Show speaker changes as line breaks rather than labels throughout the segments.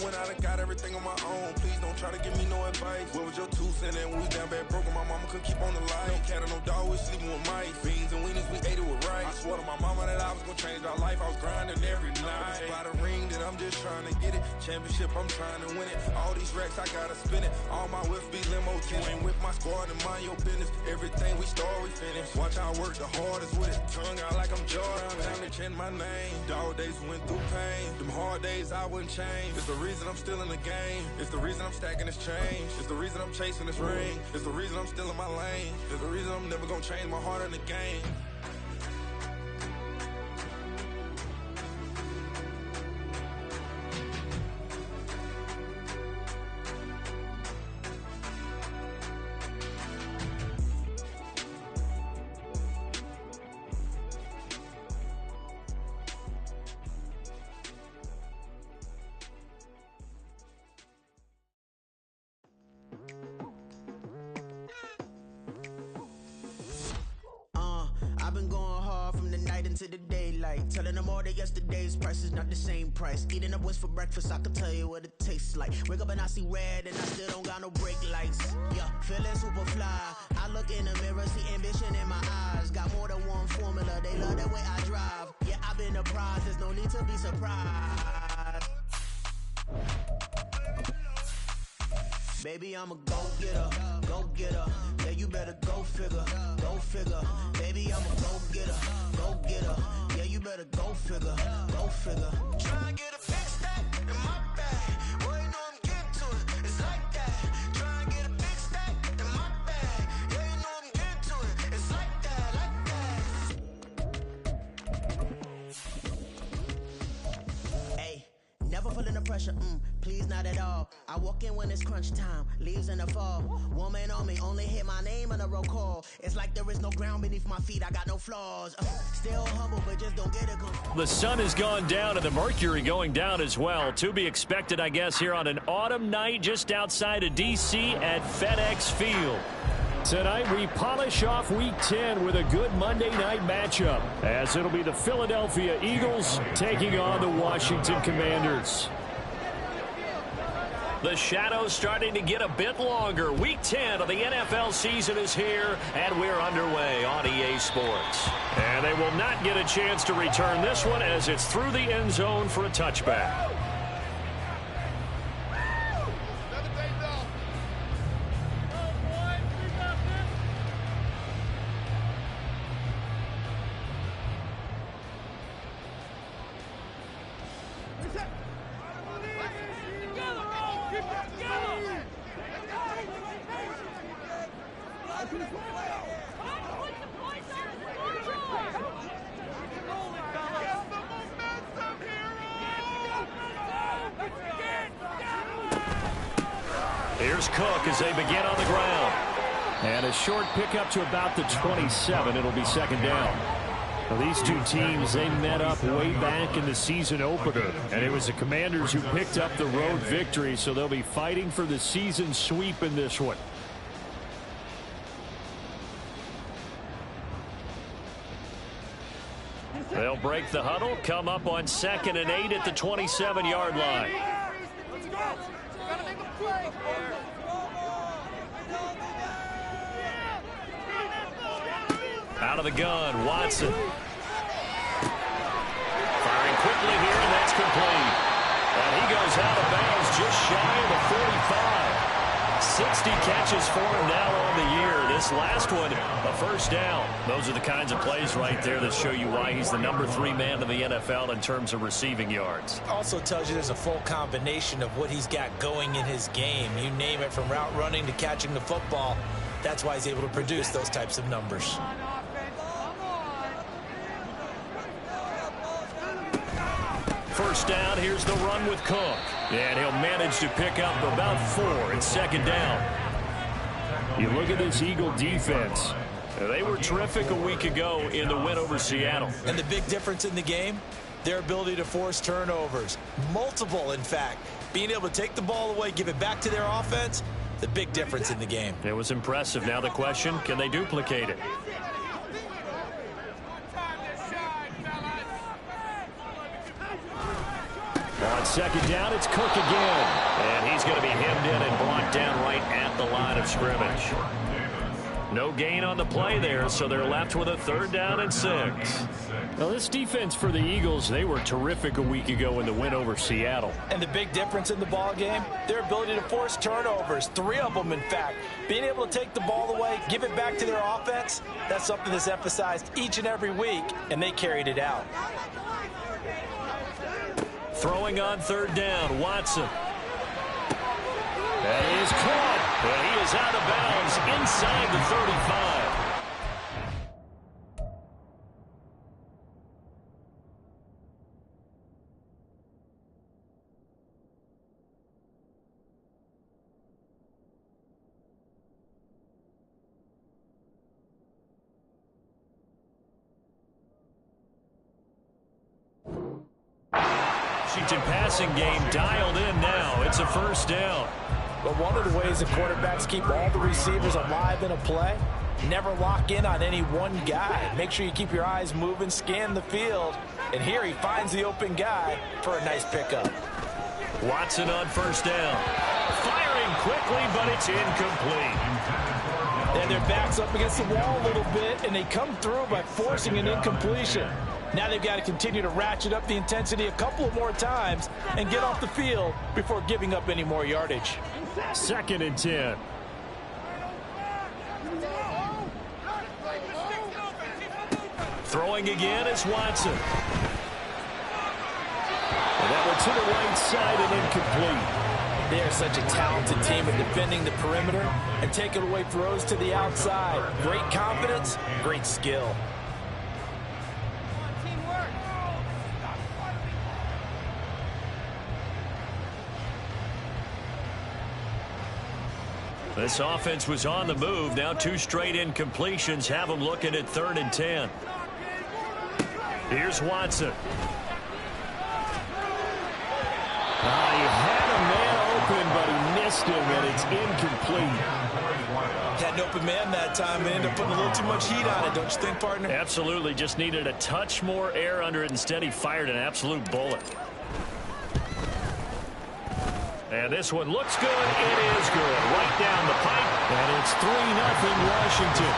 went out and got everything on my own. Please don't try to give me no advice. What was your 2 cents and we was down bad broke and my mama couldn't keep on the light. No cat or no dog, we sleeping with mice. Beans and weenies, we ate it with rice. I swore to my mama that I was gonna change our life. I was grinding every night. By the ring that I'm just trying to get it. Championship, I'm trying to win it. All these racks, I gotta spin it. All my whips be limo. You ain't with my squad and mind your business. Everything we start, we finish. Watch I work the hardest with it. Tongue out like I'm Jordan. Time to change my name. Dog days went through pain. Them hard days I wouldn't change. It's the reason I'm still in the game. It's the reason I'm stacking this change. It's the reason I'm chasing this ring. It's the reason I'm still in my lane. It's the reason I'm never gonna change my heart in the game.
I've been going hard from the night into the daylight. Telling them all that yesterday's price is not the same price. Eating up wings for breakfast, I can tell you what it tastes like. Wake up and I see red and I still don't got no brake lights. Yeah, feeling super fly. I look in the mirror, see ambition in my eyes. Got more than one formula, they love the way I drive. Yeah, I've been a prize, there's no need to be surprised. Baby, I'm a go-getter, go-getter. Yeah, you better go figure, go figure. Baby, I'm a go-getter, go-getter. Yeah, you better go figure, go figure. Try and get a big stack in my bag. Boy, you know I'm getting to it, it's like that. Try and get a big stack in my bag. Yeah, you know I'm getting to it, it's like that, like that. Hey, never feeling the pressure, please not at all. I walk in when it's crunch time, leaves in the fall. Woman on me, only hit my name on a roll call. It's like there is no ground beneath my feet, I got no flaws. Still humble, but just don't get it.
The sun has gone down and the mercury going down as well. To be expected, I guess, here on an autumn night just outside of D.C. at FedEx Field. Tonight, we polish off Week 10 with a good Monday night matchup, as it'll be the Philadelphia Eagles taking on the Washington Commanders. The shadows starting to get a bit longer. Week 10 of the NFL season is here, and we're underway on EA Sports. And they will not get a chance to return this one as it's through the end zone for a touchback. Here's Cook as they begin on the ground. And a short pickup to about the 27. It'll be second down. Well, these two teams, they met up way back in the season opener. And it was the Commanders who picked up the road victory, so they'll be fighting for the season sweep in this one. They'll break the huddle, come up on 2nd and 8 at the 27-yard line.
Let's go. Gotta make a play.
Out of the gun, Watson. Firing quickly here, and that's complete. And he goes out of bounds just shy of the 45. 60 catches for him now on the year. This last one, a first down. Those are the kinds of plays right there that show you why he's the #3 man in the NFL in terms of receiving yards.
Also tells you there's a full combination of what he's got going in his game. You name it, from route running to catching the football. That's why he's able to produce those types of numbers.
First down, here's the run with Cook. And he'll manage to pick up about 4 at second down. You look at this Eagle defense. They were terrific a week ago in the win over Seattle.
And the big difference in the game, their ability to force turnovers. Multiple, in fact. Being able to take the ball away, give it back to their offense, the big difference in the game.
It was impressive. Now the question, can they duplicate it? On second down, it's Cook again. And he's going to be hemmed in and brought down right at the line of scrimmage. No gain on the play there, so they're left with a 3rd down and 6. Now, this defense for the Eagles, they were terrific a week ago in the win over Seattle.
And the big difference in the ball game, their ability to force turnovers, 3 of them, in fact. Being able to take the ball away, give it back to their offense, that's something that's emphasized each and every week, and they carried it out.
Throwing on 3rd down, Watson. That is caught, but he is out of bounds inside the 35. Washington passing game dialed in now. It's a 1st down.
But one of the ways the quarterbacks keep all the receivers alive in a play, never lock in on any one guy. Make sure you keep your eyes moving, scan the field. And here he finds the open guy for a nice pickup.
Watson on 1st down. Firing quickly, but it's incomplete.
And their back's up against the wall a little bit, and they come through by forcing an incompletion. Now they've got to continue to ratchet up the intensity a couple of more times and get off the field before giving up any more yardage.
2nd and 10. Throwing again is Watson. And that one to the right side and incomplete.
They are such a talented team at defending the perimeter and taking away throws to the outside. Great confidence, great skill.
This offense was on the move. Now 2 straight incompletions have them looking at 3rd and 10. Here's Watson. He had a man open, but he missed him, and it's incomplete.
Had an open man that time and ended up putting a little too much heat on it, don't you think, partner?
Absolutely. Just needed a touch more air under it. Instead, he fired an absolute bullet. And this one looks good. It is good. Right down the pipe. And it's 3-0 Washington.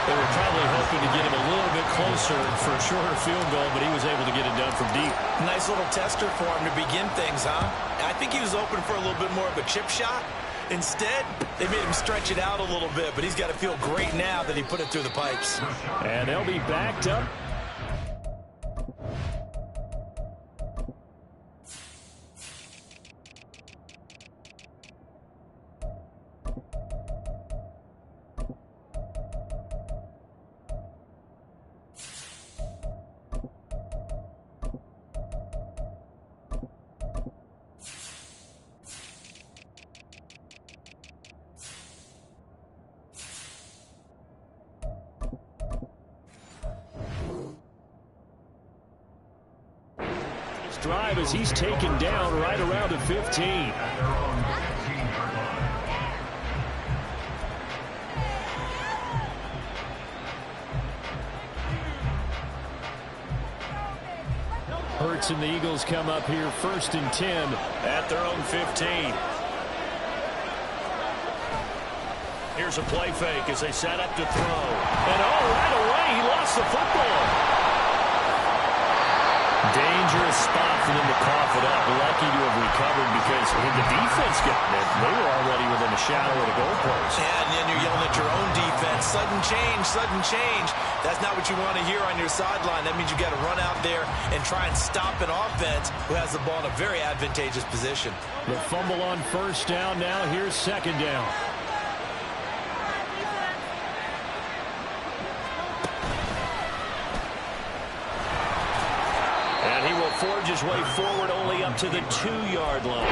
They were probably hoping to get him a little bit closer for a shorter field goal, but he was able to get it done from deep.
Nice little tester for him to begin things, huh? I think he was open for a little bit more of a chip shot. Instead, they made him stretch it out a little bit, but he's got to feel great now that he put it through the pipes.
And they'll be backed up. Drive as he's taken down right around the 15. Hurts and the Eagles come up here 1st and 10 at their own 15. Here's a play fake as they set up to throw. And right away he lost the football. Dangerous spot for them to cough it up. Lucky to have recovered because when the defense got it, they were already within a shadow of the goalpost.
Yeah, and then you're yelling at your own defense. Sudden change, sudden change. That's not what you want to hear on your sideline. That means you got to run out there and try and stop an offense who has the ball in a very advantageous position.
The fumble on 1st down. Now here's 2nd down. Forge his way forward only up to the 2-yard line.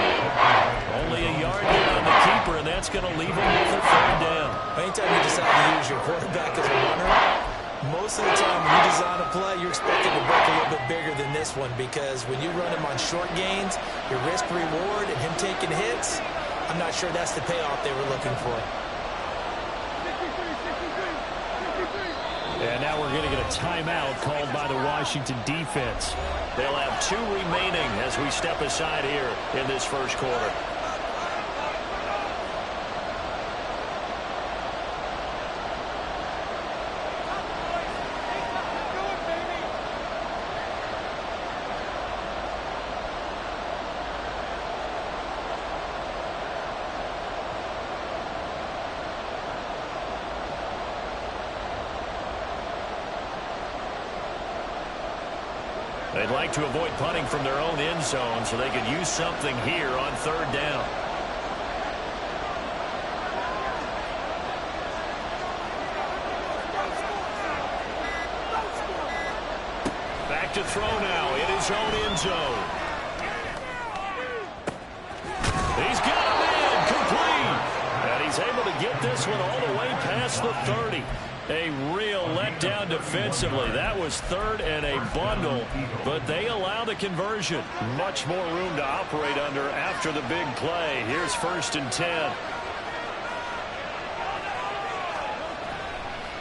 Only a yard there on the keeper, and that's going to leave him with a 3rd down.
Anytime you decide to use your quarterback as a runner, most of the time when you design a play, you're expected to break a little bit bigger than this one because when you run him on short gains, your risk-reward and him taking hits, I'm not sure that's the payoff they were looking for.
And now we're going to get a timeout called by the Washington defense. They'll have 2 remaining as we step aside here in this first quarter. They'd like to avoid punting from their own end zone so they could use something here on 3rd down. Back to throw now in his own end zone. He's got a man complete. And he's able to get this one all the way past the 30. A real letdown defensively. That was 3rd and a bundle, but they allow the conversion. Much more room to operate under after the big play. Here's 1st and 10.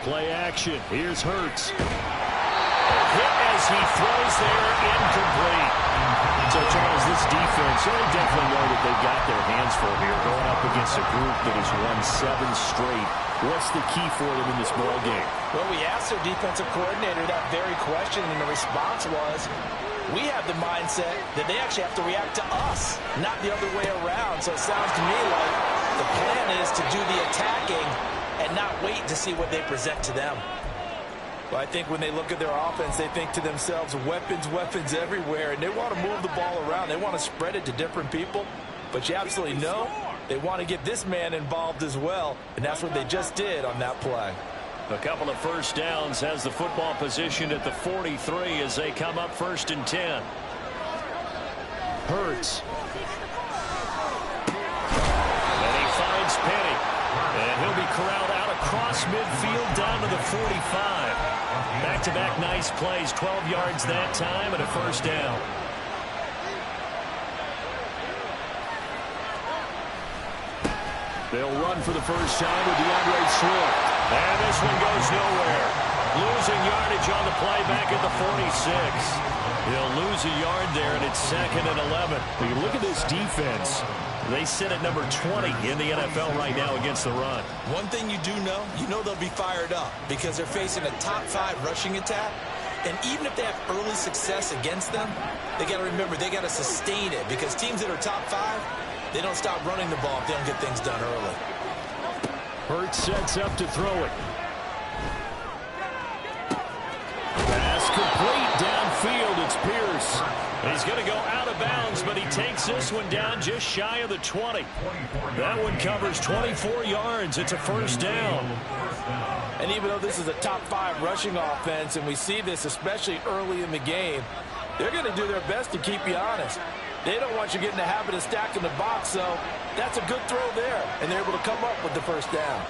Play action. Here's Hurts. Hit as he throws there, incomplete. So, Charles, this defense, they definitely know that they've got their hands full here going up against a group that has won 7 straight. What's the key for them in this ball game?
Well, we asked their defensive coordinator that very question, and the response was, we have the mindset that they actually have to react to us, not the other way around. So it sounds to me like the plan is to do the attacking and not wait to see what they present to them. Well, I think when they look at their offense, they think to themselves, weapons, weapons everywhere, and they want to move the ball around. They want to spread it to different people, but you absolutely know they want to get this man involved as well, and that's what they just did on that play.
A couple of first downs has the football positioned at the 43 as they come up 1st and 10. Hurts. And he finds Penny. And he'll be corralled out across midfield down to the 45. Back-to-back nice plays, 12 yards that time and a 1st down. They'll run for the first time with DeAndre Swift. And this one goes nowhere. Losing yardage on the play back at the 46. He'll lose a yard there, and it's 2nd and 11. When you look at this defense, they sit at number 20 in the NFL right now against the run.
One thing you do know, they'll be fired up because they're facing a top 5 rushing attack. And even if they have early success against them, they got to remember they got to sustain it because teams that are top 5, they don't stop running the ball if they don't get things done early.
Hurts sets up to throw it. Pass complete downfield. It's Pierce. He's going to go out of bounds, but he takes this one down just shy of the 20. That one covers 24 yards. It's a 1st down.
And even though this is a top 5 rushing offense, and we see this especially early in the game, they're going to do their best to keep you honest. They don't want you getting the habit of stacking the box, so that's a good throw there, and they're able to come up with the 1st down.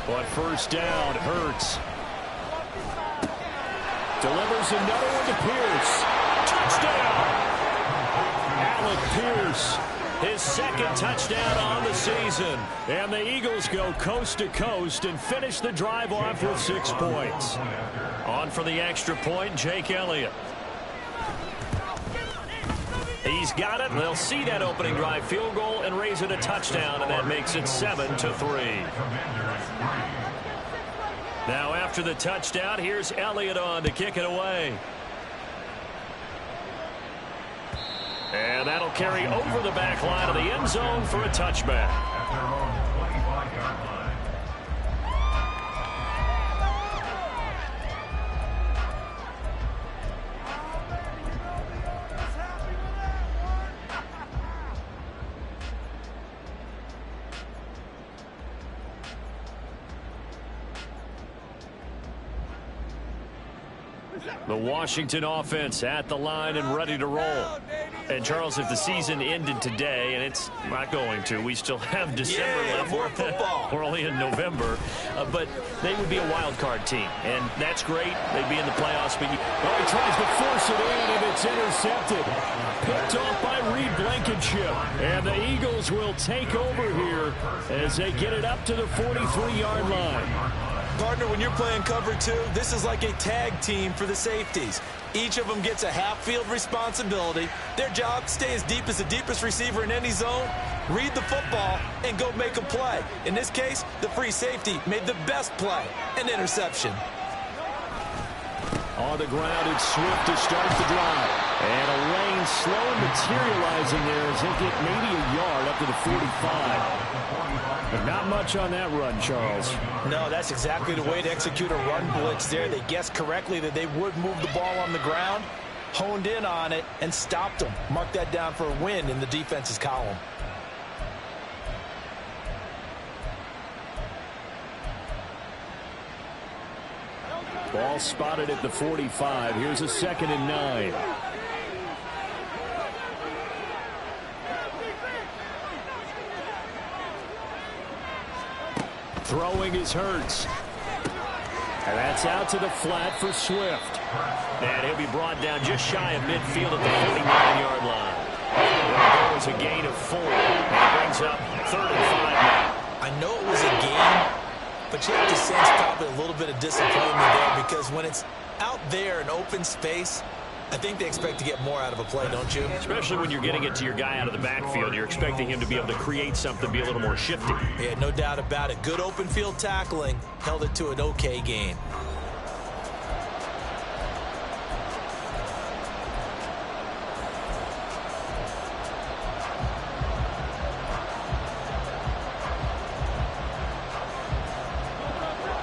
On 1st down, Hurts. Delivers another one to Pierce. Touchdown! Alec Pierce. His 2nd touchdown on the season. And the Eagles go coast to coast and finish the drive off with 6 points. On for the extra point, Jake Elliott. He's got it. They'll see that opening drive field goal and raise it a touchdown, and that makes it 7-3. Now after the touchdown, here's Elliott on to kick it away. And that'll carry over the back line of the end zone for a touchback. The Washington offense at the line and ready to roll. And, Charles, if the season ended today, and it's not going to, we still have December left.
More football.
We're only in November. But they would be a wild card team, and that's great. They'd be in the playoffs. But Oh, he tries to force it in, and it's intercepted. Picked off by Reed Blankenship. And the Eagles will take over here as they get it up to the 43-yard line.
Partner, when you're playing cover two, this is like a tag team for the safeties. Each of them gets a half-field responsibility. Their job, stay as deep as the deepest receiver in any zone, read the football, and go make a play. In this case, the free safety made the best play, an interception.
On the ground, it's Swift to start the drive. And a lane slow materializing there as he'll get maybe a yard up to the 45. But not much on that run, Charles.
No, that's exactly the way to execute a run blitz there. They guessed correctly that they would move the ball on the ground, honed in on it, and stopped them. Mark that down for a win in the defense's column.
Ball spotted at the 45. Here's a 2nd and 9. Throwing is Hurts. And that's out to the flat for Swift. And he'll be brought down just shy of midfield at the 49-yard line. There was a gain of 4. And it brings up 3rd and 5 now.
I know it was a game, but you have to sense probably a little bit of disappointment there because when it's out there in open space, I think they expect to get more out of a play, don't you?
Especially when you're getting it to your guy out of the backfield. You're expecting him to be able to create something, be a little more shifty.
Yeah, no doubt about it. Good open field tackling held it to an okay game.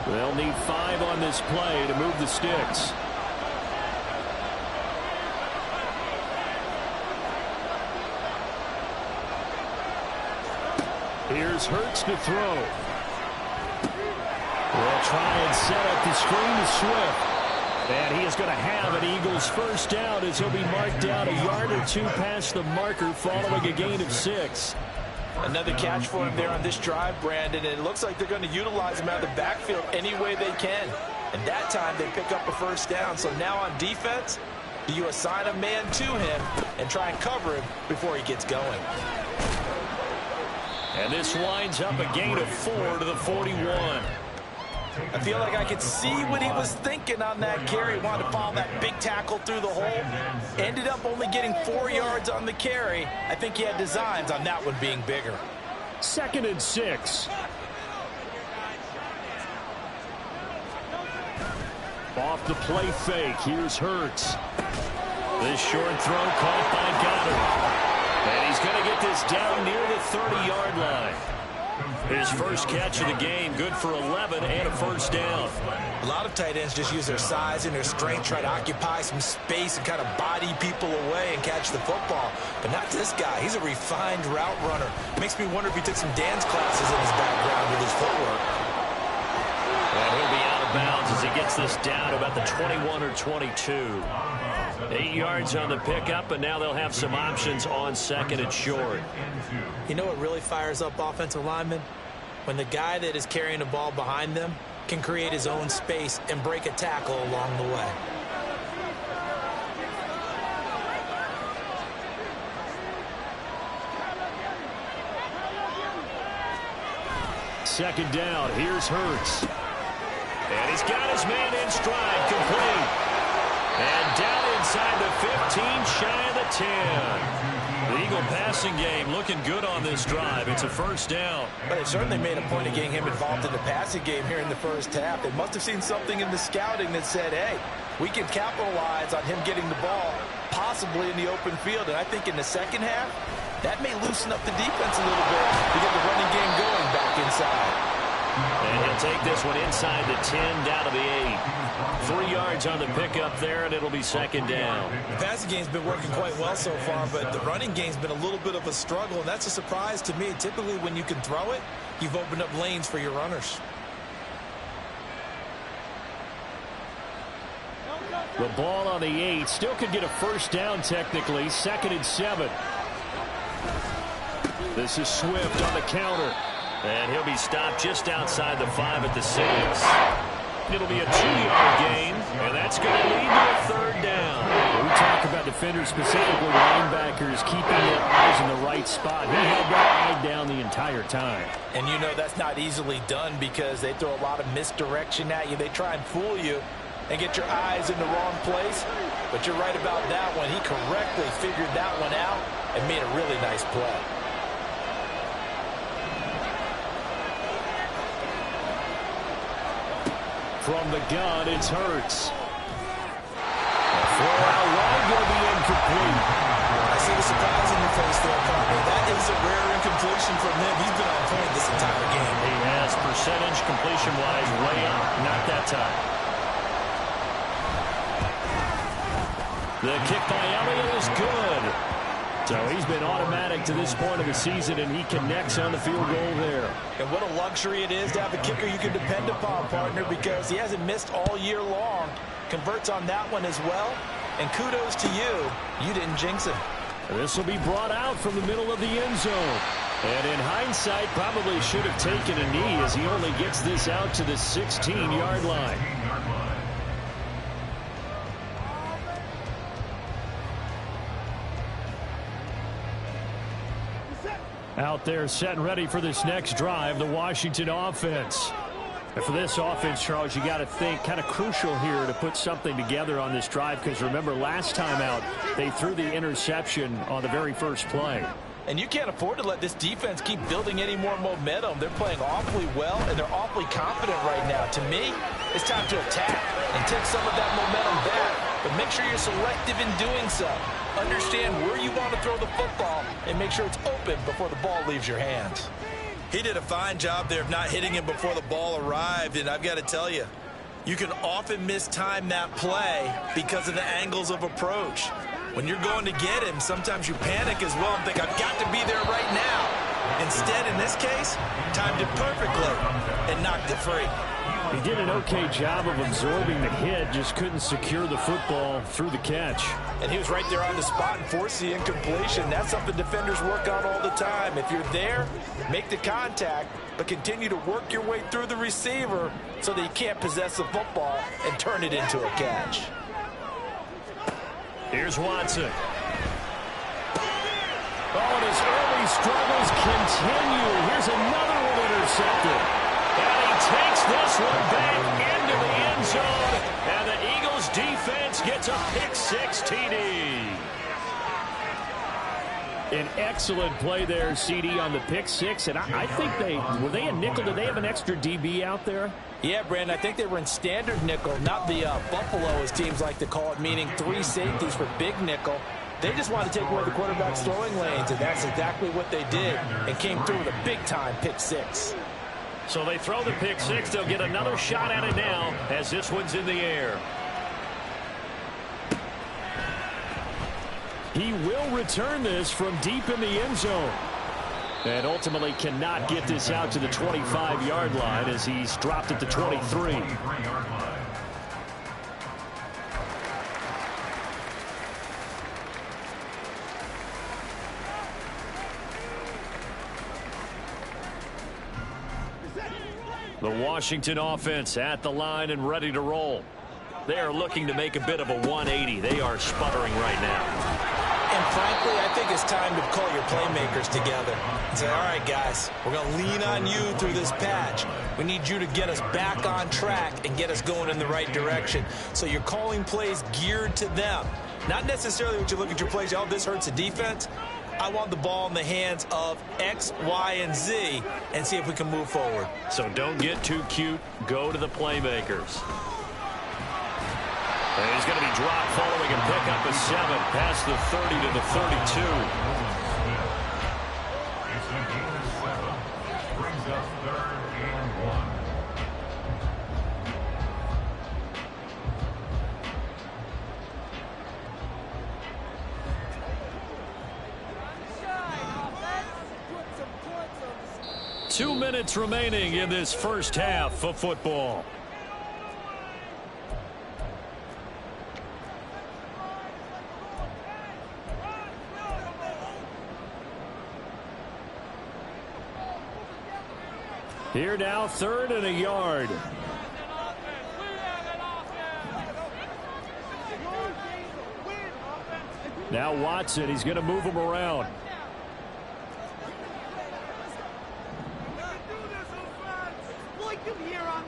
They'll need 5 on this play to move the sticks. Here's Hurts to throw. They'll try and set up the screen to Swift. And he is going to have an Eagles first down as he'll be marked down a yard or 2 past the marker following a gain of 6.
Another catch for him there on this drive, Brandon, and it looks like they're going to utilize him out of the backfield any way they can. And that time they pick up a first down. So now on defense, do you assign a man to him and try and cover him before he gets going?
And this winds up a gain of 4 to the 41.
I feel like I could see what he was thinking on that carry. Wanted to follow that big tackle through the hole. Ended up only getting 4 yards on the carry. I think he had designs on that one being bigger.
2nd and 6. Off the play fake. Here's Hurts. This short throw caught by Goddard. And he's going to get this down near the 30-yard line. His first catch of the game, good for 11 and a first down.
A lot of tight ends just use their size and their strength, try to occupy some space and kind of body people away and catch the football. But not this guy. He's a refined route runner. Makes me wonder if he took some dance classes in his background with his footwork.
And he'll be out of bounds as he gets this down about the 21 or 22. 8 yards on the pickup, and now they'll have some options on 2nd and short.
You know what really fires up offensive linemen? When the guy that is carrying the ball behind them can create his own space and break a tackle along the way.
Second down, here's Hurts. And he's got his man in stride, complete. And down inside the 15, shy of the 10. The Eagle passing game looking good on this drive. It's a first down.
But they certainly made a point of getting him involved in the passing game here in the first half. They must have seen something in the scouting that said, hey, we can capitalize on him getting the ball, possibly in the open field. And I think in the second half, that may loosen up the defense a little bit to get the running game going back inside.
And he'll take this one inside the 10, down to the 8. 3 yards on the pickup there, and it'll be second down.
The passing game's been working quite well so far, but the running game's been a little bit of a struggle, and that's a surprise to me. Typically, when you can throw it, you've opened up lanes for your runners.
The ball on the 8. Still could get a first down technically. 2nd and 7. This is Swift on the counter. And he'll be stopped just outside the 5 at the 6. It'll be a 2-yard gain, and that's going to lead to a third down.
We talk about defenders, specifically linebackers, keeping their eyes in the right spot. He had that eye down the entire time.
And you know that's not easily done because they throw a lot of misdirection at you. They try and fool you and get your eyes in the wrong place. But you're right about that one. He correctly figured that one out and made a really nice play.
From the gun, it's Hurts. A throw out wide, going to be incomplete.
I see the surprise in your face there, partner. That is a rare incompletion from him. He's been on point this entire game.
He has percentage completion-wise way up. Not that time. The kick by Elliott is good. So he's been automatic to this point of the season, and he connects on the field goal there.
And what a luxury it is to have a kicker you can depend upon, partner, because he hasn't missed all year long. Converts on that one as well. And kudos to you. You didn't jinx him.
This will be brought out from the middle of the end zone. And in hindsight, probably should have taken a knee as he only gets this out to the 16-yard line. Out there set and ready for this next drive, the Washington offense. And for this offense, Charles, you got to think kind of crucial here to put something together on this drive, because remember last time out they threw the interception on the very first play.
And you can't afford to let this defense keep building any more momentum. They're playing awfully well, and they're awfully confident right now. To me, it's time to attack and take some of that momentum back. But make sure you're selective in doing so. Understand where you want to throw the football and make sure it's open before the ball leaves your hands. He did a fine job there of not hitting him before the ball arrived, and I've got to tell you, you can often mistime that play because of the angles of approach. When you're going to get him, sometimes you panic as well and think, I've got to be there right now. Instead, in this case, timed it perfectly and knocked it free.
He did an okay job of absorbing the hit, just couldn't secure the football through the catch.
And he was right there on the spot and forced the incompletion. That's something defenders work on all the time. If you're there, make the contact, but continue to work your way through the receiver so that you can't possess the football and turn it into a catch.
Here's Watson. Oh, and his early struggles continue. Here's another one intercepted. And he takes this one back into the end zone. And the Eagles defense gets a pick-6 TD. An excellent play there, CD, on the pick-6. And I think were they a nickel? Did they have an extra DB out there?
Yeah, Brandon, I think they were in standard nickel, not the Buffalo, as teams like to call it, meaning 3 safeties for big nickel. They just wanted to take away the quarterback's throwing lanes, and that's exactly what they did, and came through with a big-time pick-6.
So they throw the pick-6. They'll get another shot at it now as this one's in the air. He will return this from deep in the end zone. And ultimately cannot get this out to the 25-yard line as he's dropped at the 23. The Washington offense at the line and ready to roll. They are looking to make a bit of a 180. They are sputtering right now.
And frankly, I think it's time to call your playmakers together and say, all right, guys, we're going to lean on you through this patch. We need you to get us back on track and get us going in the right direction. So you're calling plays geared to them. Not necessarily what you look at your plays, oh, this hurts the defense. I want the ball in the hands of X, Y, and Z and see if we can move forward.
So don't get too cute. Go to the playmakers. And he's going to be dropped following a pickup of 7 past the 30 to the 32.
Brings up 3rd and 1.
Two minutes remaining in this first half of football. Here now, 3rd and a yard. Now Watson, he's going to move him around.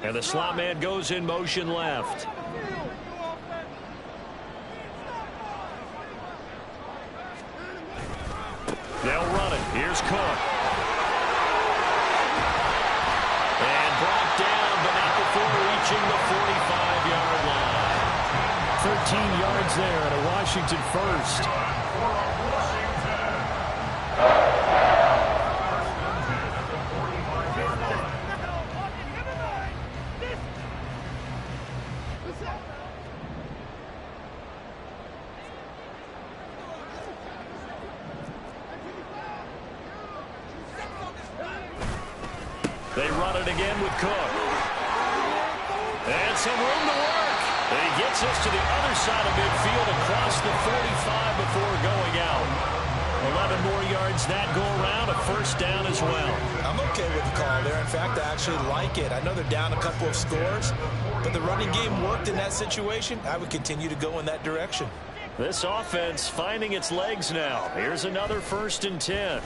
And the slot man goes in motion left. They'll run it. Here's Cook. And brought down, but not before reaching the 45-yard line.
13 yards there and a Washington first.
They run it again with Cook. And some room to work. And he gets us to the other side of midfield across the 45 before going out. 11 more yards that go around, a first down as well.
I'm okay with the call there. In fact, I actually like it. I know they're down a couple of scores, but the running game worked in that situation. I would continue to go in that direction.
This offense finding its legs now. Here's another 1st and 10.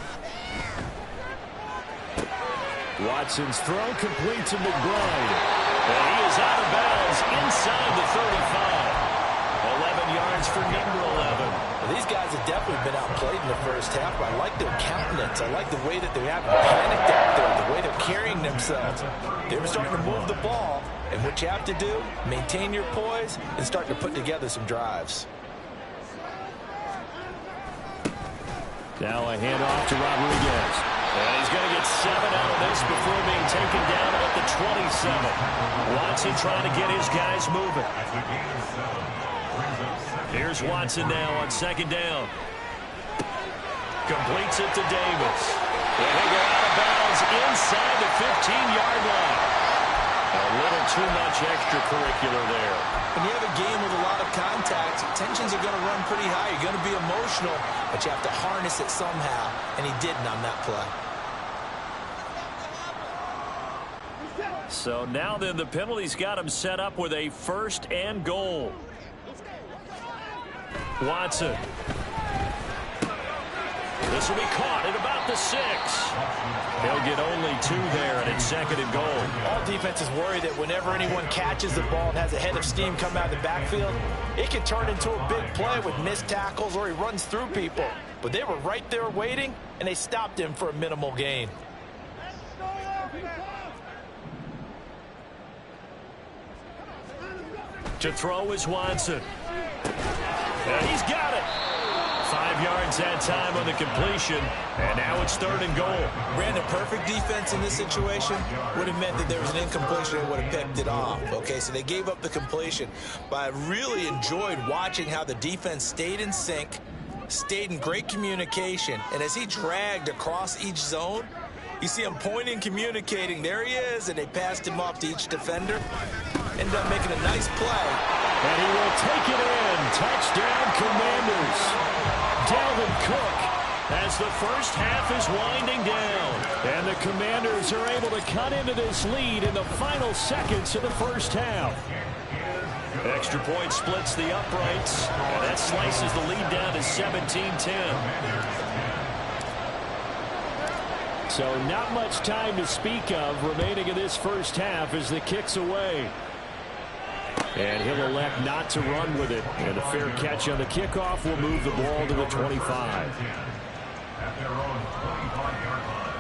Watson's throw complete to McBride.
And he is out of bounds inside the 35. 11 yards for number 11.
Well, these guys have definitely been outplayed in the first half, but I like their countenance. I like the way that they haven't panicked out there, the way they're carrying themselves. They were starting to move the ball, and what you have to do, maintain your poise and start to put together some drives.
Now a handoff to Rodriguez.
And he's going to get 7 out of this before being taken down at the 27. Watson trying to get his guys moving. Here's Watson now on 2nd down. Completes it to Davis. And they go out of bounds inside the 15-yard line. A little too much extracurricular there.
When you have a game with a lot of contact, tensions are going to run pretty high. You're going to be emotional, but you have to harness it somehow, and he didn't on that play.
So now then the penalty's got him set up with a 1st and goal. Watson. This will be caught at about the 6. He'll get only 2 there, and it's 2nd and goal.
All defenses worry that whenever anyone catches the ball and has a head of steam come out of the backfield, it can turn into a big play with missed tackles or he runs through people. But they were right there waiting, and they stopped him for a minimal gain.
To throw is Watson. And he's got it. 5 yards that time on the completion. And now it's 3rd and goal.
Brandon, perfect defense in this situation would have meant that there was an incompletion and would have picked it off. Okay, so they gave up the completion. But I really enjoyed watching how the defense stayed in sync, stayed in great communication. And as he dragged across each zone, you see him pointing, communicating. There he is, and they passed him off to each defender. Ended up making a nice play.
And he will take it in. Touchdown, Commanders. Dalvin Cook as the first half is winding down.
And the Commanders are able to cut into this lead in the final seconds of the first half.
Extra point splits the uprights. And that slices the lead down to 17-10.
So not much time to speak of remaining in this first half as the kick's away. And he'll elect not to run with it. And a fair catch on the kickoff will move the ball to the 25.
At their own 25-yard line.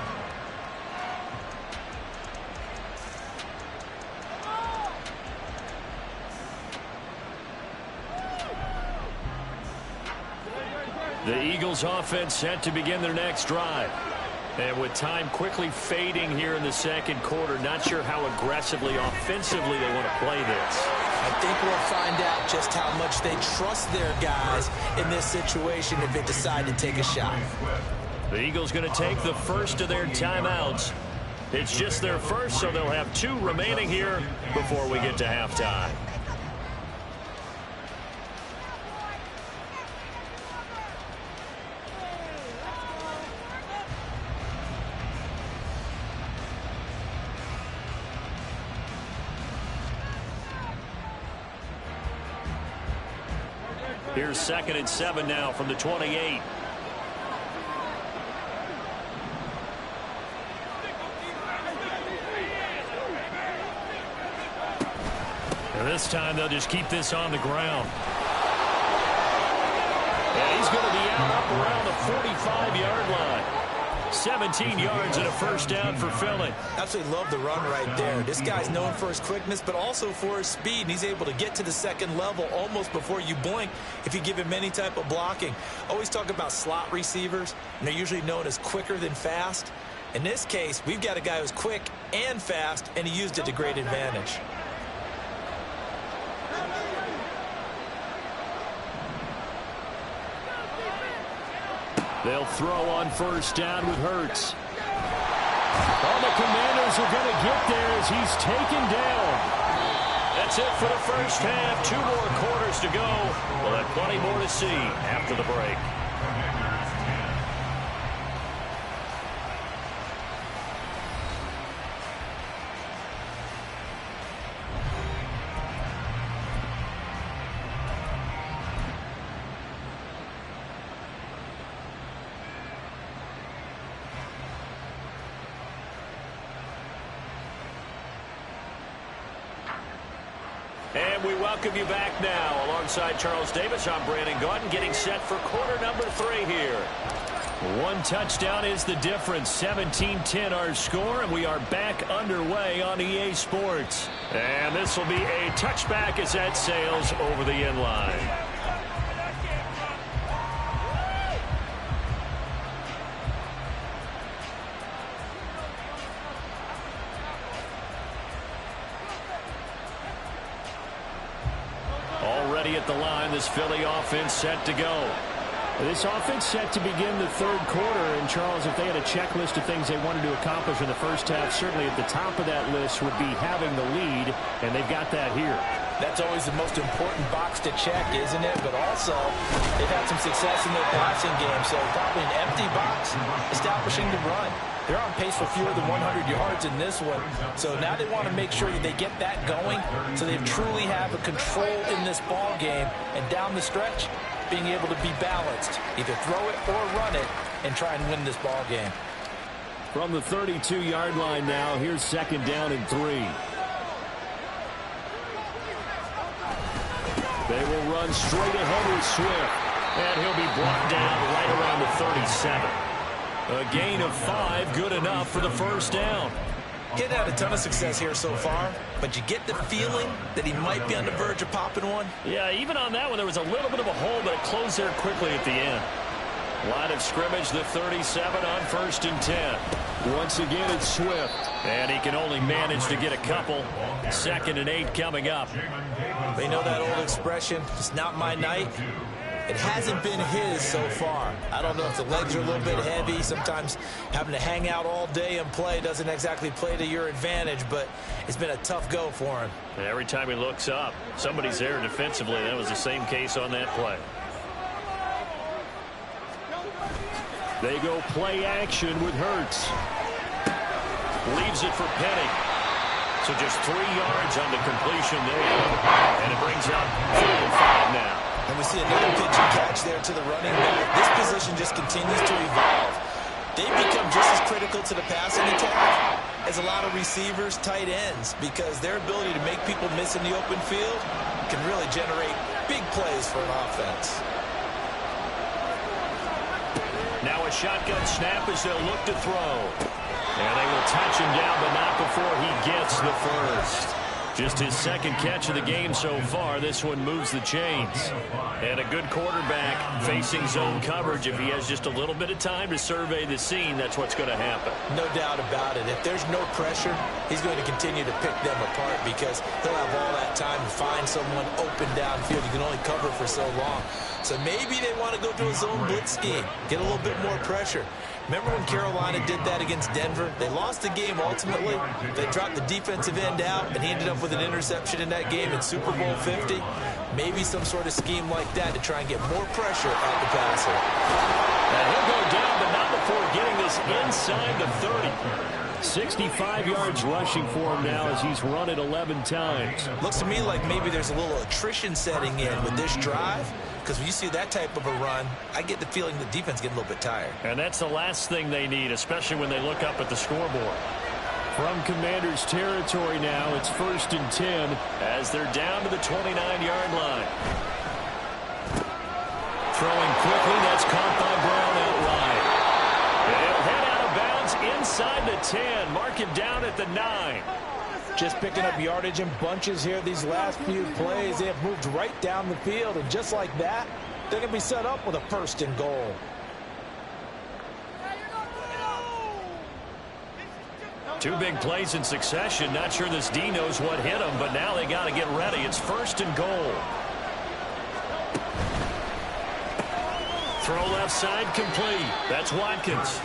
The Eagles offense set to begin their next drive. And with time quickly fading here in the 2nd quarter, not sure how aggressively, offensively they want to play this.
I think we'll find out just how much they trust their guys in this situation if they decide to take a shot.
The Eagles going to take the first of their timeouts. It's just their first, so they'll have 2 remaining here before we get to halftime. Here's 2nd and 7 now from the 28. And this time they'll just keep this on the ground. And he's going to be out up around the 45-yard line. 17 yards and a first down for Philly.
Absolutely love the run right there. This guy's known for his quickness, but also for his speed. And he's able to get to the second level almost before you blink if you give him any type of blocking. Always talk about slot receivers, and they're usually known as quicker than fast. In this case, we've got a guy who's quick and fast, and he used it to great advantage.
They'll throw on first down with Hurts. All the Commanders are going to get there as he's taken down.
That's it for the first half. 2 more quarters to go. We'll have plenty more to see after the break. And we welcome you back now. Alongside Charles Davis, I'm Brandon Gaudin, getting set for quarter number 3 here.
1 touchdown is the difference. 17-10 our score, and we are back underway on EA Sports.
And this will be a touchback as that sails over the end line.
At the line, this Philly offense set to go. This offense set to begin the 3rd quarter, and Charles, if they had a checklist of things they wanted to accomplish in the first half, certainly at the top of that list would be having the lead, and they've got that here.
That's always the most important box to check, isn't it? But also, they've had some success in their passing game, so probably an empty box, establishing the run. They're on pace for fewer than 100 yards in this one, so now they want to make sure that they get that going so they truly have a control in this ball game, and down the stretch, being able to be balanced, either throw it or run it, and try and win this ball game.
From the 32-yard line now, here's 2nd down and 3. They will run straight ahead with Swift.
And he'll be brought down right around the 37.
A gain of 5, good enough for the first down.
He hadn't had a ton of success here so far, but you get the feeling that he might be on the verge of popping one.
Yeah, even on that one, there was a little bit of a hole, but it closed there quickly at the end.
Line of scrimmage, the 37 on 1st and 10. Once again, it's Swift.
And he can only manage to get a couple. 2nd and 8 coming up.
They know that old expression, it's not my night. It hasn't been his so far. I don't know if the legs are a little bit heavy. Sometimes having to hang out all day and play doesn't exactly play to your advantage, but it's been a tough go for him.
And every time he looks up, somebody's there defensively. That was the same case on that play.
They go play action with Hurts.
Leaves it for Penny. So just 3 yards on the completion there. And it brings up 3rd and 5 now.
And we see another pitch and catch there to the running back. This position just continues to evolve. They've become just as critical to the passing attack as a lot of receivers, tight ends, because their ability to make people miss in the open field can really generate big plays for an offense.
Now a shotgun snap as they'll look to throw. And they will touch him down, but not before he gets the first.
Just his 2nd catch of the game so far. This one moves the chains.
And a good quarterback facing zone coverage. If he has just a little bit of time to survey the scene, that's what's going to happen.
No doubt about it. If there's no pressure, he's going to continue to pick them apart because he'll have all that time to find someone open downfield. You can only cover for so long. So maybe they want to go to a zone blitz scheme, get a little bit more pressure. Remember when Carolina did that against Denver? They lost the game ultimately. They dropped the defensive end out, and he ended up with an interception in that game in Super Bowl 50. Maybe some sort of scheme like that to try and get more pressure at the passer.
And he'll go down, but not before getting this inside the 30.
65 yards rushing for him now as he's run it 11 times.
Looks to me like maybe there's a little attrition setting in with this drive, because when you see that type of a run, I get the feeling the defense getting a little bit tired.
And that's the last thing they need, especially when they look up at the scoreboard. From Commanders territory now, it's 1st and 10 as they're down to the 29-yard line. Throwing quickly, that's caught by Brown out wide. And he'll head out of bounds inside the 10. Mark him down at the 9.
Just picking up yardage in bunches here these last few plays. They have moved right down the field, and just like that, they're going to be set up with a 1st and goal.
Two big plays in succession. Not sure this D knows what hit him, but now they got to get ready. It's 1st and goal. Throw left side complete. That's Watkins.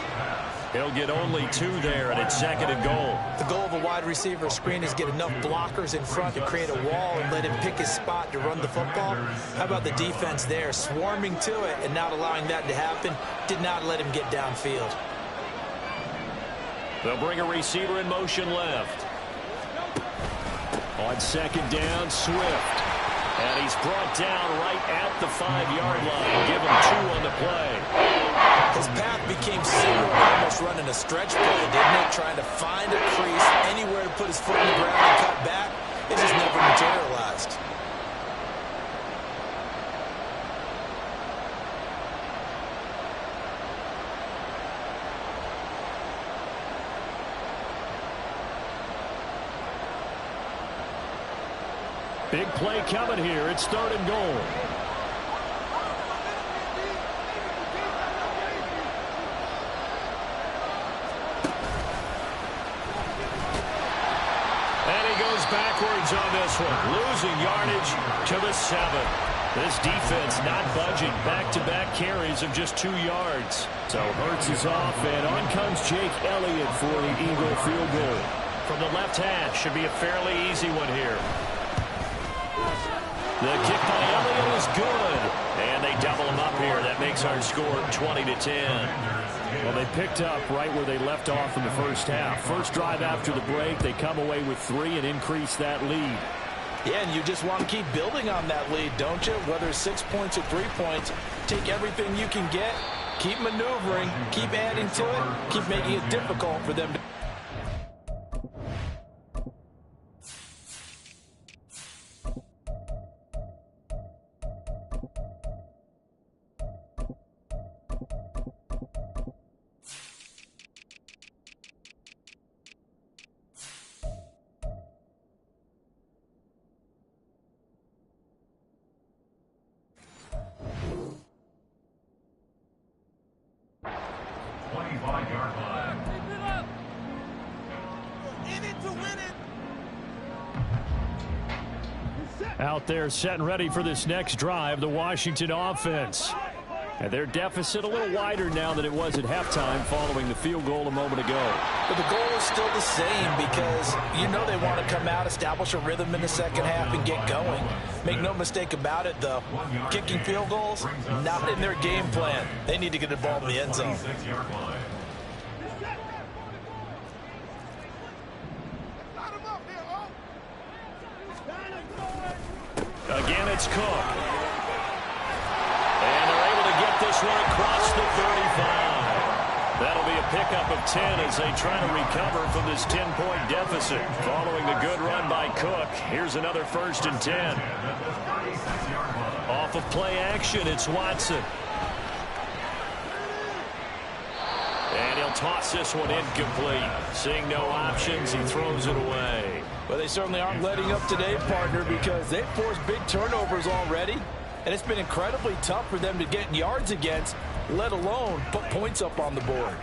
He'll get only 2 there, and it's 2nd and goal.
The goal of a wide receiver screen is get enough blockers in front to create a wall and let him pick his spot to run the football. How about the defense there, swarming to it and not allowing that to happen? Did not let him get downfield.
They'll bring a receiver in motion left. On 2nd down, Swift. And he's brought down right at the 5-yard line. Give him 2 on the play.
His path became similar to almost running a stretch play, didn't it? Trying to find a crease, anywhere to put his foot in the ground and cut back. It just never materialized.
Big play coming here. It's 3rd and goal. And he goes backwards on this one, losing yardage to the 7. This defense not budging. Back-to-back carries of just 2 yards. So Hurts is off, and on comes Jake Elliott for the Eagle field goal. From the left hash, should be a fairly easy one here. The kick by Elliott is good. And they double him up here. That makes our score 20-10. Well, they picked up right where they left off in the first half. First drive after the break, they come away with 3 and increase that lead.
Yeah, and you just want to keep building on that lead, don't you? Whether it's 6 points or 3 points, take everything you can get, keep maneuvering, keep adding to it, keep making it difficult for them to...
Out there set and ready for this next drive, the Washington offense. And their deficit a little wider now than it was at halftime following the field goal a moment ago.
But the goal is still the same because you know they want to come out, establish a rhythm in the second half, and get going. Make no mistake about it, though. Kicking field goals, not in their game plan. They need to get the ball in the end zone.
Again, it's Cook. And they're able to get this one across the 35. That'll be a pickup of 10 as they try to recover from this 10-point deficit. Following the good run by Cook, here's another 1st and 10. Off of play action, it's Watson. And he'll toss this one incomplete. Seeing no options, he throws it away.
Well, they certainly aren't letting up today, partner, because they've forced big turnovers already. And it's been incredibly tough for them to get yards against, let alone put points up on the board.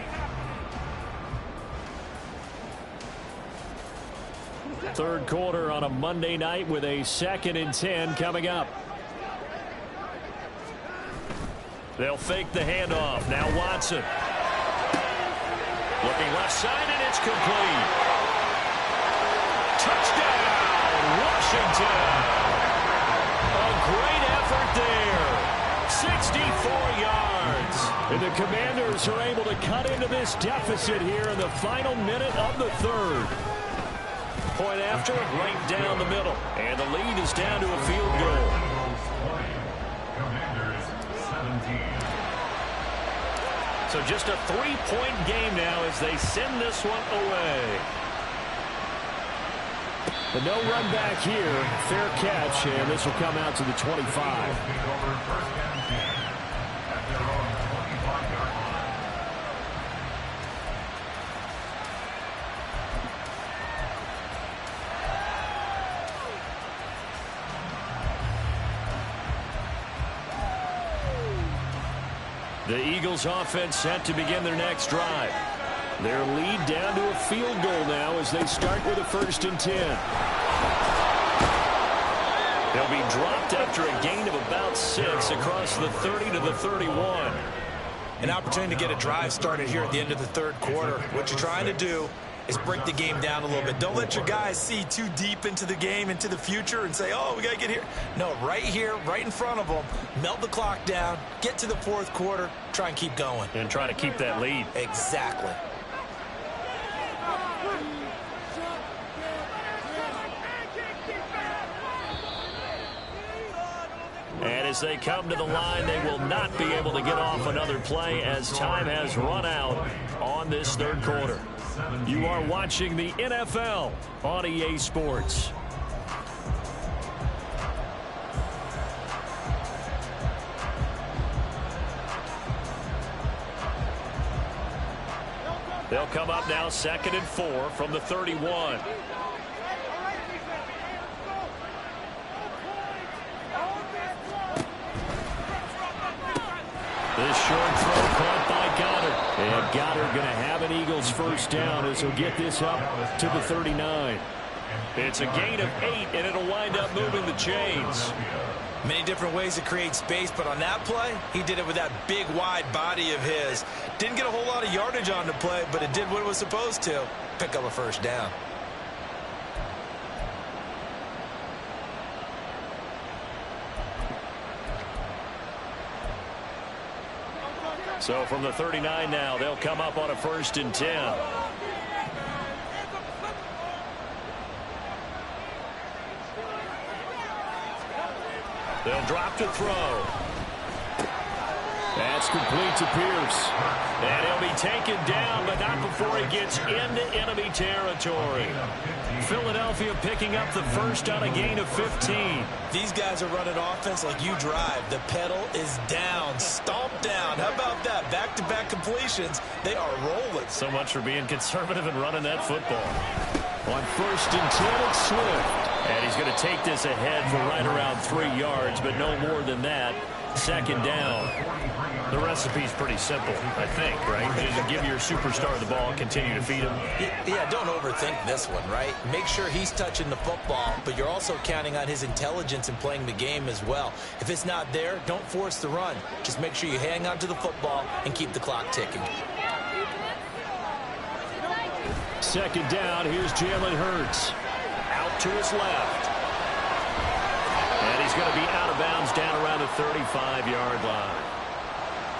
Third quarter on a Monday night with a 2nd and 10 coming up. They'll fake the handoff. Now Watson. Looking left side, and it's complete. Touchdown, Washington. A great effort there. 64 yards. And the Commanders are able to cut into this deficit here in the final minute of the 3rd. Point after, right down the middle. And the lead is down to a field goal. So just a 3-point game now as they send this one away.
But no run back here. Fair catch, and this will come out to the 25.
The Eagles offense set to begin their next drive. Their lead down to a field goal now as they start with a 1st and 10. They'll be dropped after a gain of about 6 across the 30 to the 31.
An opportunity to get a drive started here at the end of the 3rd quarter. What you're trying to do is break the game down a little bit. Don't let your guys see too deep into the game, into the future, and say, oh, we got to get here. No, right here, right in front of them, melt the clock down, get to the 4th quarter, try and keep going.
And try to keep that lead.
Exactly.
And as they come to the line, they will not be able to get off another play as time has run out on this 3rd quarter. You are watching the NFL on EA Sports. They'll come up now 2nd and 4 from the 31. This short throw caught by Goddard. And Goddard going to have an Eagles 1st down as he'll get this up to the 39. It's a gain of 8, and it'll wind up moving the chains.
Many different ways to create space, but on that play, he did it with that big, wide body of his. Didn't get a whole lot of yardage on the play, but it did what it was supposed to. Pick up a 1st down.
So from the 39 now, they'll come up on a 1st and 10. They'll drop to throw. That's complete to Pierce. And he'll be taken down, but not before he gets into enemy territory. Philadelphia picking up the 1st on a gain of 15.
These guys are running offense like you drive. The pedal is down, stomped down. How about that? Back-to-back completions. They are rolling.
So much for being conservative and running that football. On 1st and 10, it's Swift. And he's going to take this ahead for right around 3 yards, but no more than that. 2nd down. The recipe's pretty simple, I think, right? Just give your superstar the ball and continue to feed him.
Yeah, don't overthink this one, right? Make sure he's touching the football, but you're also counting on his intelligence in playing the game as well. If it's not there, don't force the run. Just make sure you hang on to the football and keep the clock ticking.
2nd down, here's Jalen Hurts.
Out to his left. And he's going to be out of bounds down around the 35-yard line.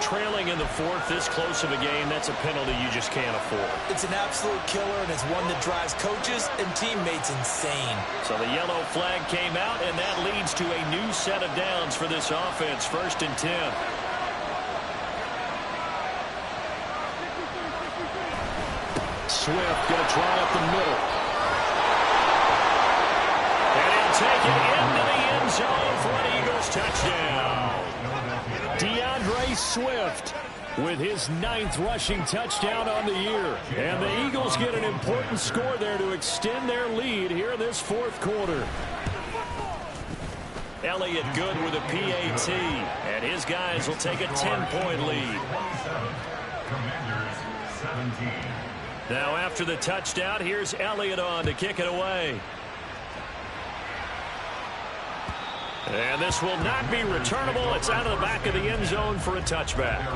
Trailing in the 4th, this close of a game, that's a penalty you just can't afford.
It's an absolute killer, and it's one that drives coaches and teammates insane.
So the yellow flag came out, and that leads to a new set of downs for this offense. 1st and 10.
Swift going to try up the middle.
And he'll take it into the end zone for an Eagles touchdown.
DeAndre Swift with his 9th rushing touchdown on the year. And the Eagles get an important score there to extend their lead here in this 4th quarter.
Elliott good with a PAT, and his guys will take a 10-point lead.
Commanders 17.
Now after the touchdown, here's Elliott on to kick it away. And this will not be returnable. It's out of the back of the end zone for a touchback.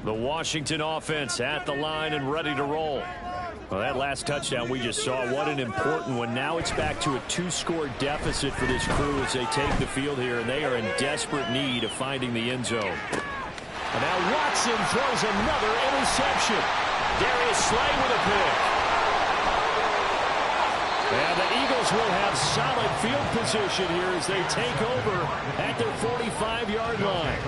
The Washington offense at the line and ready to roll. Well, that last touchdown we just saw, what an important one. Now it's back to a 2-score deficit for this crew as they take the field here, and they are in desperate need of finding the end zone.
And now Watson throws another interception.
Darius Slay with a pick. And the Eagles will have solid field position here as they take over at their 45-yard line.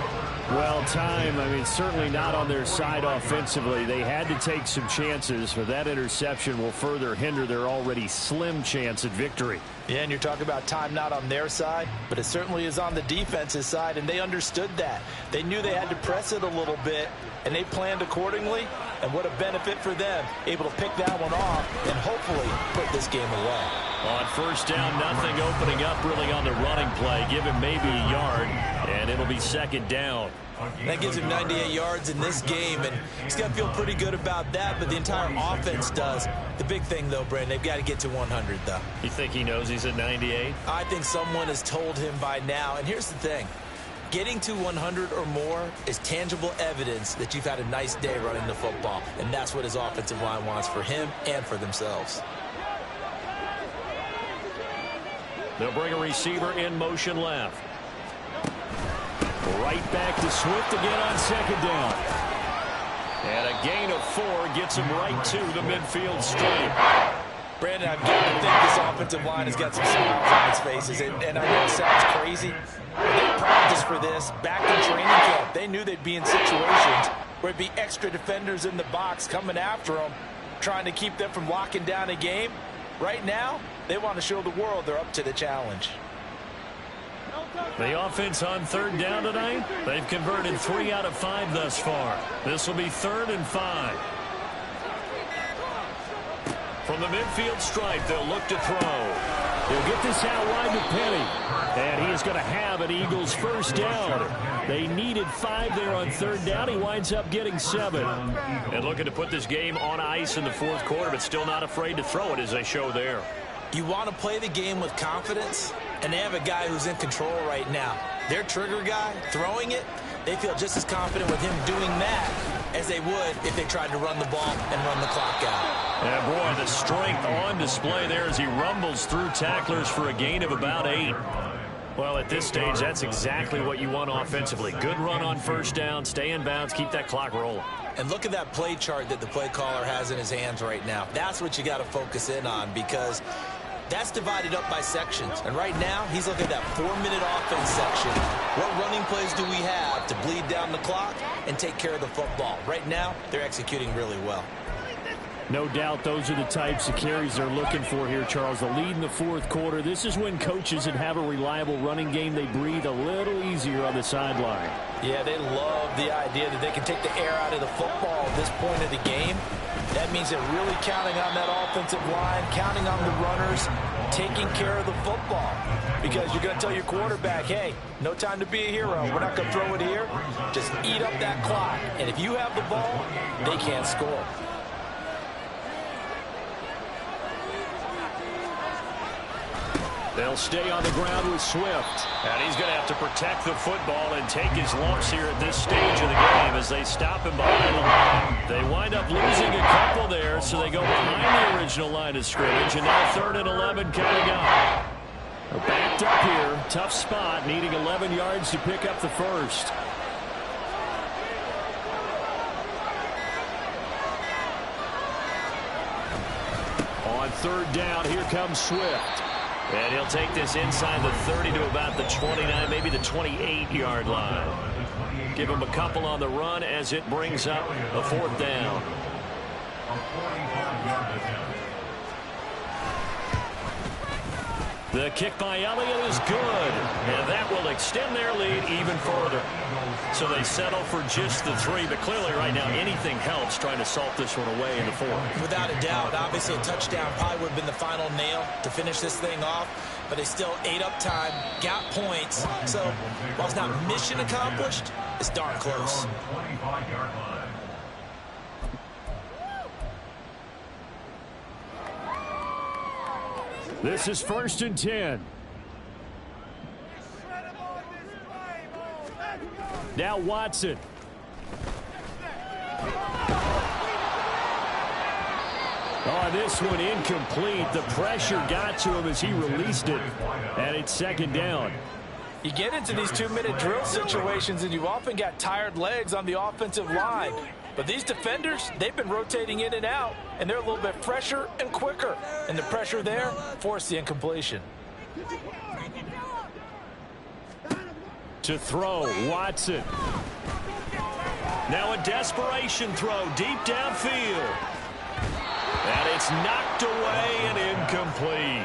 Well, time, certainly not on their side offensively. They had to take some chances, but that interception will further hinder their already slim chance at victory.
Yeah, and you're talking about time not on their side, but it certainly is on the defense's side, and they understood that. They knew they had to press it a little bit, and they planned accordingly, and what a benefit for them, able to pick that one off and hopefully put this game away.
On first down, nothing opening up really on the running play. Give him maybe a yard, and it'll be second down.
That gives him 98 yards in this game, and he's got to feel pretty good about that, but the entire offense does. The big thing, though, Brandon, they've got to get to 100, though.
You think he knows he's at 98?
I think someone has told him by now, and here's the thing. Getting to 100 or more is tangible evidence that you've had a nice day running the football, and that's what his offensive line wants for him and for themselves.
They'll bring a receiver in motion left. Right back to Swift again on second down. And a gain of 4 gets him right to the midfield stripe.
Brandon, I've got to think this offensive line has got some smiles on its faces, and I know it sounds crazy. They practiced for this back in training camp. They knew they'd be in situations where it'd be extra defenders in the box coming after them, trying to keep them from locking down a game. Right now, they want to show the world they're up to the challenge.
The offense on third down tonight, they've converted 3 out of 5 thus far. This will be 3rd and 5. From the midfield stripe, they'll look to throw. He'll get this out wide to Penny. And he is going to have an Eagles first down. They needed 5 there on third down. He winds up getting 7. And looking to put this game on ice in the 4th quarter, but still not afraid to throw it as they show there.
You want to play the game with confidence, and they have a guy who's in control right now. Their trigger guy, throwing it, they feel just as confident with him doing that as they would if they tried to run the ball and run the clock out.
And boy, the strength on display there as he rumbles through tacklers for a gain of about 8. Well, at this stage, that's exactly what you want offensively. Good run on first down, stay in bounds, keep that clock rolling.
And look at that play chart that the play caller has in his hands right now. That's what you got to focus in on, because that's divided up by sections. And right now, he's looking at that 4-minute offense section. What running plays do we have to bleed down the clock and take care of the football? Right now, they're executing really well.
No doubt those are the types of carries they're looking for here, Charles. The lead in the 4th quarter. This is when coaches that have a reliable running game, they breathe a little easier on the sideline.
Yeah, they love the idea that they can take the air out of the football at this point of the game. That means they're really counting on that offensive line, counting on the runners, taking care of the football. Because you're going to tell your quarterback, hey, no time to be a hero. We're not going to throw it here. Just eat up that clock. And if you have the ball, they can't score.
They'll stay on the ground with Swift. And he's going to have to protect the football and take his lumps here at this stage of the game as they stop him behind the line. They wind up losing a couple there, so they go behind the original line of scrimmage. And now 3rd and 11 coming up. They're backed up here. Tough spot, needing 11 yards to pick up the first. On third down, here comes Swift. And he'll take this inside the 30 to about the 29, maybe the 28-yard line. Give him a couple on the run as it brings up a 4th down. The kick by Elliott is good, and that will extend their lead even further. So they settle for just the 3, but clearly right now anything helps trying to salt this one away in the 4th.
Without a doubt, obviously a touchdown probably would have been the final nail to finish this thing off, but they still ate up time, got points. So while it's not mission accomplished, it's darn close.
This is 1st and 10. Now Watson. Oh, this one incomplete. The pressure got to him as he released it, and it's 2nd down.
You get into these 2-minute drill situations, and you've often got tired legs on the offensive line. But these defenders, they've been rotating in and out, and they're a little bit fresher and quicker. And the pressure there forced the incompletion.
To throw, Watson. Now a desperation throw deep downfield. And it's knocked away and incomplete.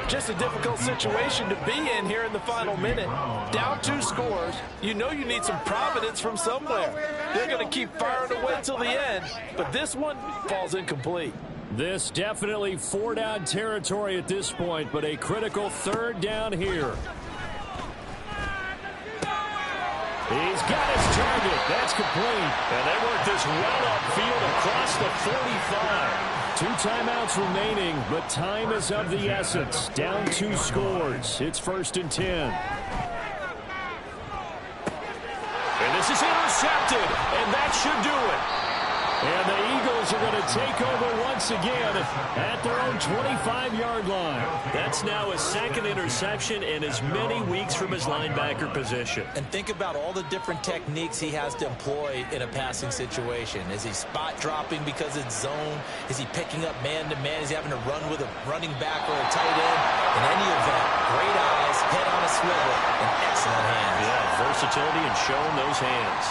Just a difficult situation to be in here in the final minute. Down 2 scores. You know you need some providence from somewhere. They're going to keep firing away till the end, but this one falls incomplete.
This definitely 4-down territory at this point, but a critical 3rd down here. He's got his target. That's complete. And they work this well upfield across the 45. 2 timeouts remaining, but time is of the essence. Down 2 scores. It's 1st and 10. And this is intercepted, and that should do it. And the Eagles are going to take over once again at their own 25-yard line. That's now his 2nd interception in as many weeks from his linebacker position.
And think about all the different techniques he has to employ in a passing situation. Is he spot dropping because it's zone? Is he picking up man-to-man? Is he having to run with a running back or a tight end? In any event, great eyes, head on a swivel, and excellent hands.
Yeah, versatility and showing those hands.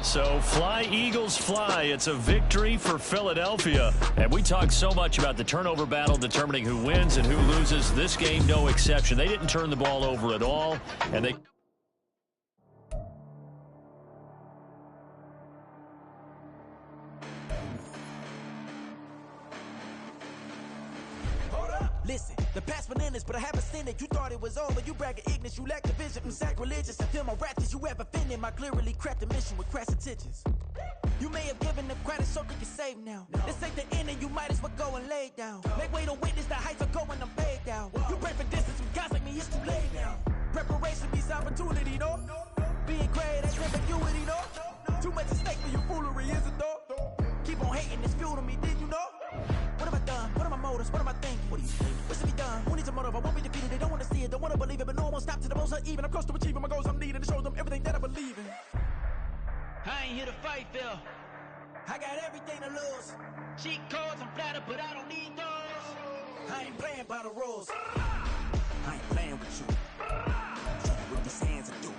So fly, Eagles, fly. It's a victory for Philadelphia. And we talk so much about the turnover battle determining who wins and who loses. This game, no exception. They didn't turn the ball over at all, and they...
Listen, the past bananas, but I haven't seen it. You thought it was over. You bragging ignorance. You lack the vision. I'm sacrilegious. I feel my wrath as you ever offended. My clearly cracked the mission with crass intentions. You may have given them credit so they can save now. This ain't the end and you might as well go and lay down. Make way to witness the heights are going, I'm paid down. You pray for distance with guys like me, it's too late now. Preparation beats opportunity, no? Being great, that's ambiguity, no? Too much at stake for your foolery, is it though? Keep on hating, it's fuel to me, did you know? What have I done? What are my motives? What am I thinking? What do you think? What's to be done? Who needs a motive? I won't be defeated. They don't want to see it, don't want to believe it, but no one won't stop to the most uneven. I'm close to achieving my goals. I'm needing to show them everything that I believe in. I ain't here to fight, Phil. I got everything to lose. Cheat codes, I'm flattered, but I don't need those. I ain't playing by the rules. I ain't playing with you. Show you what these hands will do.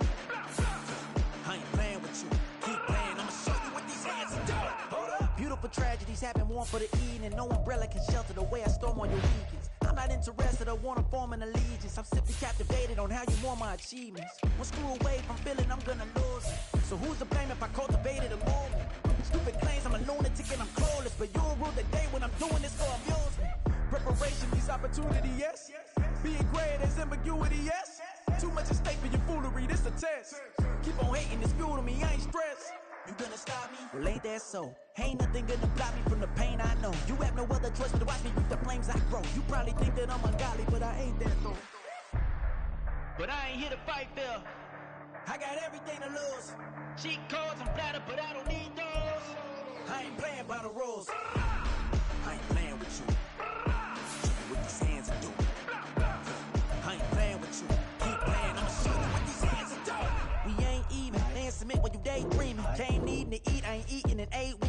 I ain't playing with you. Keep playing, I'ma show you what these hands will do. Hold up. Beautiful tragedies happen, one for the eating, and no umbrella can shelter the way I storm on your weekends. I'm not interested, I wanna form an allegiance. I'm simply captivated on how you want my achievements. One screw away from feeling I'm gonna lose it. So who's to blame if I cultivated a movement? Stupid claims I'm a lunatic and I'm clueless, but you'll rule the day when I'm doing this for amusement. Preparation means opportunity, yes. Being great as ambiguity, yes. Too much at stake for your foolery, this a test. Keep on hating, it's fuel to me, I ain't stressed. You gonna stop me? Well, ain't that so? Ain't nothing gonna block me from the pain I know. You have no other choice but to watch me reap the flames I grow. You probably think that I'm ungodly, but I ain't that though. But I ain't here to fight, Phil. I got everything to lose. Cheat codes, I'm flattered, but I don't need those. I ain't playing by the rules. I ain't playing with you. Show you what these hands will do. I ain't playing with you. Keep playing, I'ma show you what these hands will do. We ain't even. They ain't submit when you daydreaming. Came needing to eat, I ain't eating in 8 weeks.